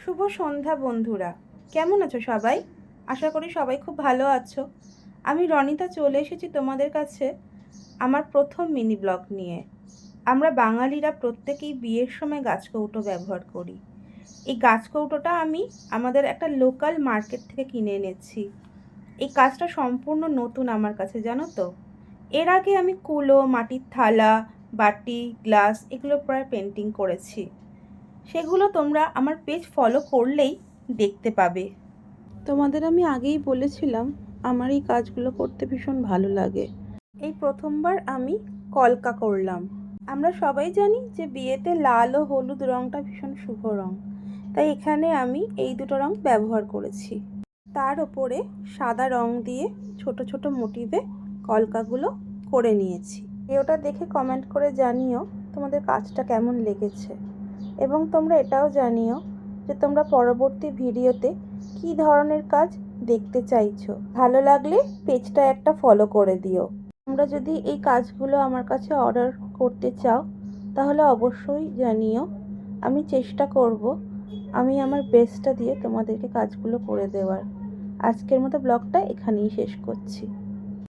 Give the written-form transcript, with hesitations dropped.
শুভ সন্ধ্যা বন্ধুরা, কেমন আছো সবাই? আশা করি সবাই খুব ভালো আছো। আমি রনিতা চলে এসেছি তোমাদের কাছে আমার প্রথম মিনি ব্লগ নিয়ে। আমরা বাঙালিরা প্রত্যেকেই বিয়ের সময় গাছকৌটো ব্যবহার করি। এই গাছকৌটোটা আমি আমাদের একটা লোকাল মার্কেট থেকে কিনে এনেছি। এই কাজটা সম্পূর্ণ নতুন আমার কাছে, জানো তো। এর আগে আমি কুলো, মাটির থালা, বাটি, গ্লাস এগুলো প্রায় পেন্টিং করেছি। সেগুলো তোমরা আমার পেজ ফলো করলেই দেখতে পাবে। তোমাদের আমি আগেই বলেছিলাম আমার এই কাজগুলো করতে ভীষণ ভালো লাগে। এই প্রথমবার আমি কলকা করলাম। আমরা সবাই জানি যে বিয়েতে লাল ও হলুদ রঙটা ভীষণ শুভ রঙ, তাই এখানে আমি এই দুটো রঙ ব্যবহার করেছি। তার ওপরে সাদা রঙ দিয়ে ছোট ছোট মোটিভে কলকাগুলো করে নিয়েছি। ওটা দেখে কমেন্ট করে জানিও তোমাদের কাজটা কেমন লেগেছে, এবং তোমরা এটাও জানিও যে তোমরা পরবর্তী ভিডিওতে কী ধরনের কাজ দেখতে চাইছো। ভালো লাগলে পেজটা একটা ফলো করে দিও। তোমরা যদি এই কাজগুলো আমার কাছে অর্ডার করতে চাও তাহলে অবশ্যই জানিও। আমি চেষ্টা করব আমি আমার বেস্টটা দিয়ে তোমাদেরকে কাজগুলো করে দেওয়ার। আজকের মতো ব্লগটা এখানেই শেষ করছি।